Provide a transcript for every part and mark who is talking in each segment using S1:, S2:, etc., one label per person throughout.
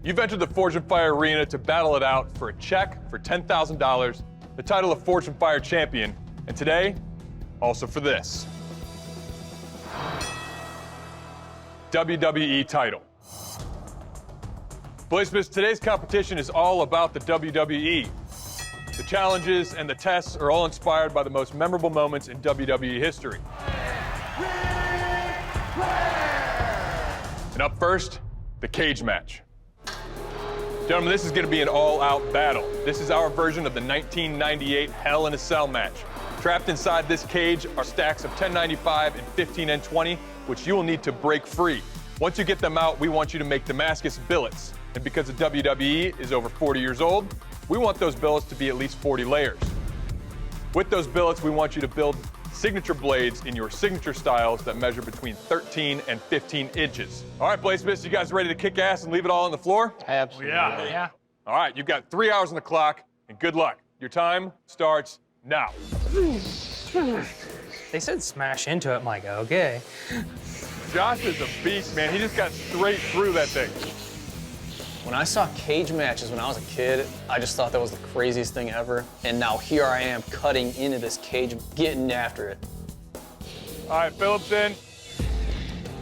S1: You've entered the Forge and Fire Arena to battle it out for a check for $10,000, the title of Forge and Fire Champion, and today, also for this. WWE title. Bladesmiths, today's competition is all about the WWE. The challenges and the tests are all inspired by the most memorable moments in WWE history. And up first, the cage match. Gentlemen, this is going to be an all-out battle. This is our version of the 1998 Hell in a Cell match. Trapped inside this cage are stacks of 1095 and 15N20, which you will need to break free. Once you get them out, we want you to make Damascus billets. And because the WWE is over 40 years old, we want those billets to be at least 40 layers. With those billets, we want you to build signature blades in your signature styles that measure between 13 and 15 inches. All right, Bladesmiths, you guys ready to kick ass and leave it all on the floor?
S2: Absolutely.
S3: Yeah.
S1: All right, you've got 3 hours on the clock, and good luck. Your time starts now.
S3: They said smash into it, Mike. Okay.
S1: Josh is a beast, man. He just got straight through that thing.
S2: When I saw cage matches when I was a kid, I just thought that was the craziest thing ever. And now here I am cutting into this cage, getting after it.
S1: All right, Phillips in.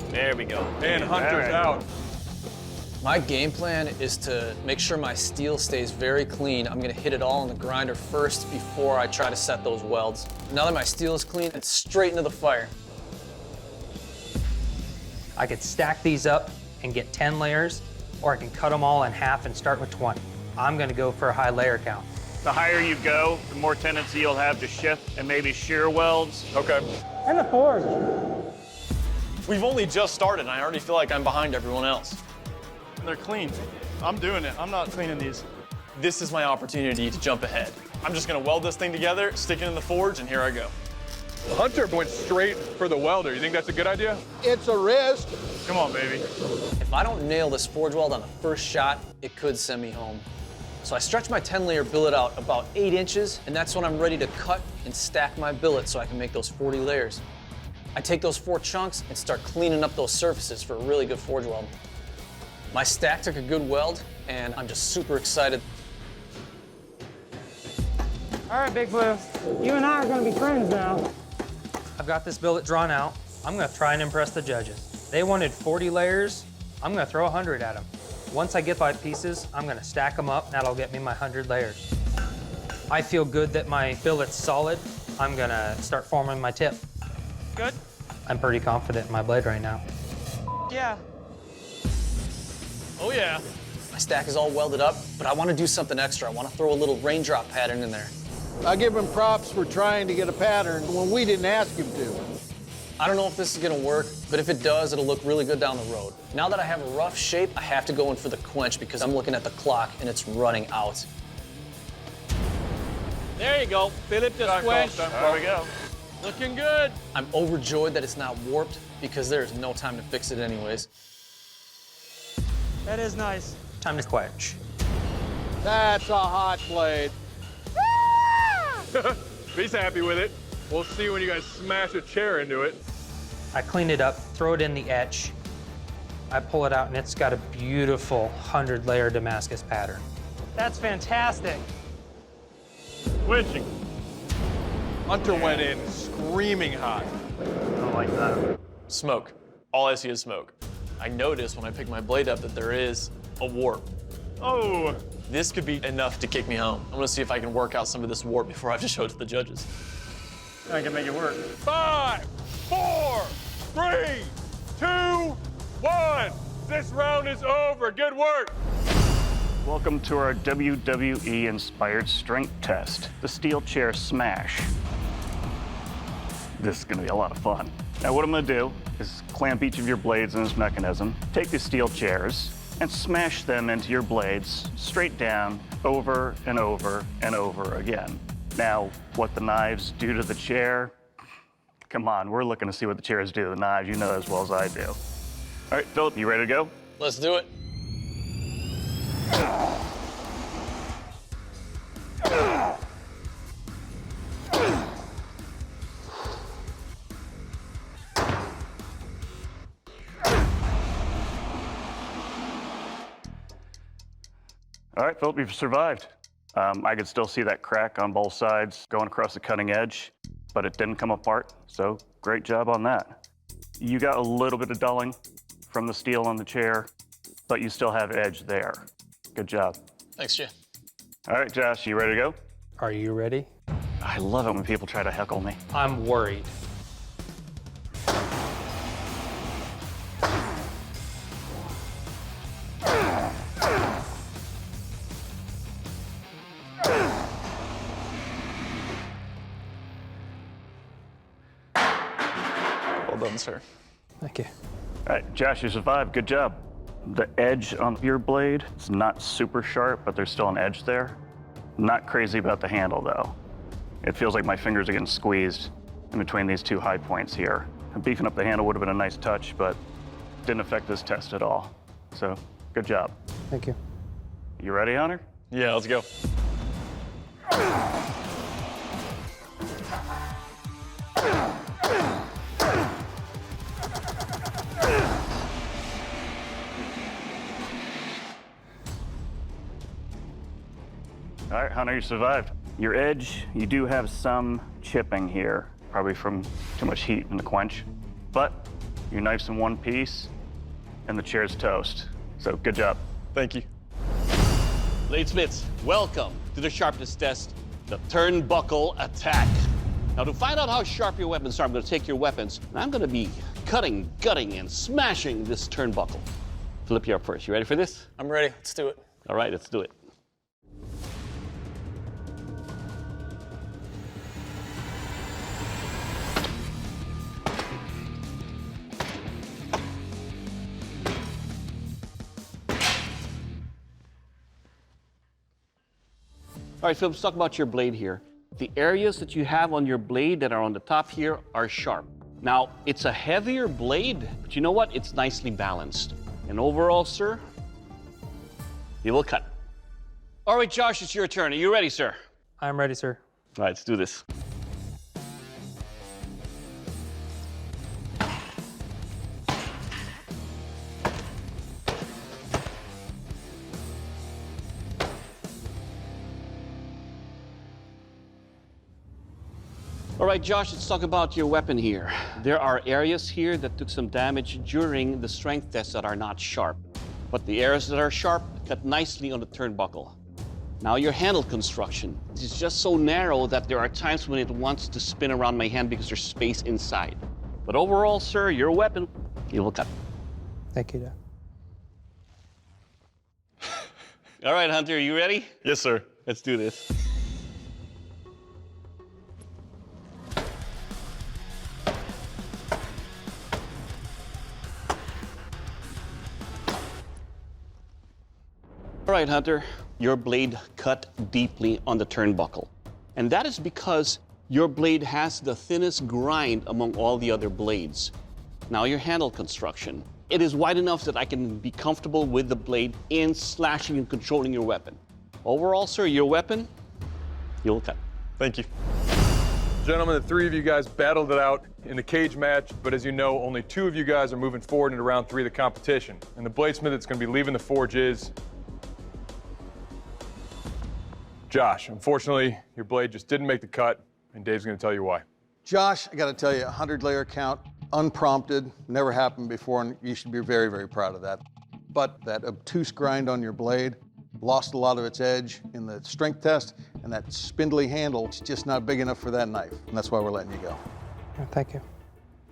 S2: There we go.
S1: And Hunter's out.
S2: My game plan is to make sure my steel stays very clean. I'm gonna hit it all in the grinder first before I try to set those welds. Now that my steel is clean, it's straight into the fire.
S3: I could stack these up and get 10 layers, or I can cut them all in half and start with 20. I'm gonna go for a high layer count.
S4: The higher you go, the more tendency you'll have to shift and maybe shear welds.
S1: Okay.
S3: And the forge.
S2: We've only just started, and I already feel like I'm behind everyone else.
S4: They're clean. I'm doing it. I'm not cleaning these.
S2: This is my opportunity to jump ahead. I'm just gonna weld this thing together, stick it in the forge, and here I go.
S1: Hunter went straight for the welder. You think that's a good idea?
S5: It's a risk.
S4: Come on, baby.
S2: If I don't nail this forge weld on the first shot, it could send me home. So I stretch my 10-layer billet out about 8 inches, and that's when I'm ready to cut and stack my billet so I can make those 40 layers. I take those 4 chunks and start cleaning up those surfaces for a really good forge weld. My stack took a good weld, and I'm just super excited.
S6: All right, Big Blue. You and I are gonna be friends now.
S3: I've got this billet drawn out. I'm gonna try and impress the judges. They wanted 40 layers. I'm gonna throw 100 at them. Once I get 5 pieces, I'm gonna stack them up. That'll get me my 100 layers. I feel good that my billet's solid. I'm gonna start forming my tip.
S6: Good?
S3: I'm pretty confident in my blade right now.
S6: Yeah.
S2: Oh yeah. My stack is all welded up, but I want to do something extra. I want to throw a little raindrop pattern in there.
S5: I give him props for trying to get a pattern when we didn't ask him to.
S2: I don't know if this is gonna work, but if it does, it'll look really good down the road. Now that I have a rough shape, I have to go in for the quench because I'm looking at the clock and it's running out.
S6: There you go. Philip just quenched.
S4: There we go.
S6: Looking good.
S2: I'm overjoyed that it's not warped because there's no time to fix it anyways.
S6: That is nice.
S3: Time to quench.
S5: That's a hot blade.
S1: He's happy with it. We'll see when you guys smash a chair into it.
S3: I clean it up, throw it in the etch. I pull it out, and it's got a beautiful 100-layer Damascus pattern.
S6: That's fantastic.
S4: Quenching.
S1: Hunter went in screaming hot.
S4: I like that.
S2: Smoke. All I see is smoke. I notice when I pick my blade up that there is a warp.
S4: Oh.
S2: This could be enough to kick me home. I'm gonna see if I can work out some of this warp before I have to show it to the judges.
S4: I can make it work.
S1: 5, 4, 3, 2, 1. This round is over. Good work.
S4: Welcome to our WWE-inspired strength test, the steel chair smash. This is gonna be a lot of fun. Now what I'm gonna do is clamp each of your blades in this mechanism, take the steel chairs, and smash them into your blades straight down over and over and over again. Now, what the knives do to the chair, come on, we're looking to see what the chairs do to the knives. You know as well as I do. All right, Philip, you ready to go?
S2: Let's do it.
S4: All right, Philip, you've survived. I could still see that crack on both sides going across the cutting edge, but it didn't come apart, so great job on that. You got a little bit of dulling from the steel on the chair, but you still have edge there. Good job.
S2: Thanks, Jay.
S4: All right, Josh, you ready to go?
S3: Are you ready?
S4: I love it when people try to heckle me.
S3: I'm worried.
S2: Well done, sir.
S3: Thank you.
S4: All right, Josh, you survived. Good job. The edge on your blade, it's not super sharp, but there's still an edge there. Not crazy about the handle, though. It feels like my fingers are getting squeezed in between these two high points here. Beefing up the handle would have been a nice touch, but didn't affect this test at all. So, good job.
S3: Thank you.
S4: You ready, Hunter?
S1: Yeah, let's go.
S4: All right, Hunter, you survived. Your edge, you do have some chipping here, probably from too much heat in the quench, but your knife's in one piece and the chair's toast. So good job.
S1: Thank you.
S7: Bladesmiths, welcome to the sharpness test, the Turnbuckle attack. Now, to find out how sharp your weapons are, I'm going to take your weapons, and I'm going to be cutting, gutting, and smashing this turnbuckle. Philip, you're up first. You ready for this?
S2: I'm ready. Let's do it.
S7: All right, let's do it. All right, Philip, let's talk about your blade here. The areas that you have on your blade that are on the top here are sharp. Now, it's a heavier blade, but you know what? It's nicely balanced. And overall, sir, you will cut. All right, Josh, it's your turn. Are you ready, sir?
S3: I'm ready, sir.
S7: All right, let's do this. All right, Josh, let's talk about your weapon here. There are areas here that took some damage during the strength tests that are not sharp. But the areas that are sharp cut nicely on the turnbuckle. Now your handle construction is just so narrow that there are times when it wants to spin around my hand because there's space inside. But overall, sir, your weapon, it will cut.
S3: Thank you, Dad.
S7: All right, Hunter, you ready?
S1: Yes, sir.
S7: Let's do this. All right, Hunter, your blade cut deeply on the turnbuckle. And that is because your blade has the thinnest grind among all the other blades. Now your handle construction. It is wide enough that I can be comfortable with the blade in slashing and controlling your weapon. Overall, sir, your weapon, you'll cut.
S1: Thank you. Gentlemen, the three of you guys battled it out in the cage match, but as you know, only two of you guys are moving forward into round 3 of the competition. And the bladesmith that's going to be leaving the forge is Josh. Unfortunately, your blade just didn't make the cut, and Dave's going to tell you why.
S5: Josh, I got to tell you, 100-layer count, unprompted, never happened before, and you should be very, very proud of that. But that obtuse grind on your blade lost a lot of its edge in the strength test, and that spindly handle is just not big enough for that knife, and that's why we're letting you go.
S3: Thank you.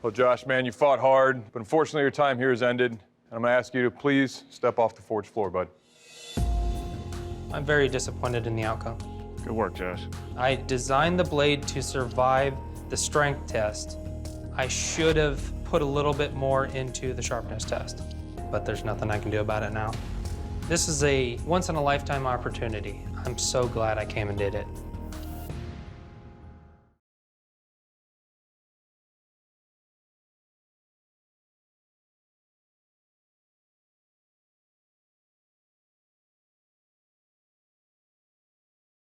S1: Well, Josh, man, you fought hard, but unfortunately your time here has ended, and I'm going to ask you to please step off the forge floor, bud.
S3: I'm very disappointed in the outcome.
S4: Good work, Josh.
S3: I designed the blade to survive the strength test. I should have put a little bit more into the sharpness test, but there's nothing I can do about it now. This is a once-in-a-lifetime opportunity. I'm so glad I came and did it.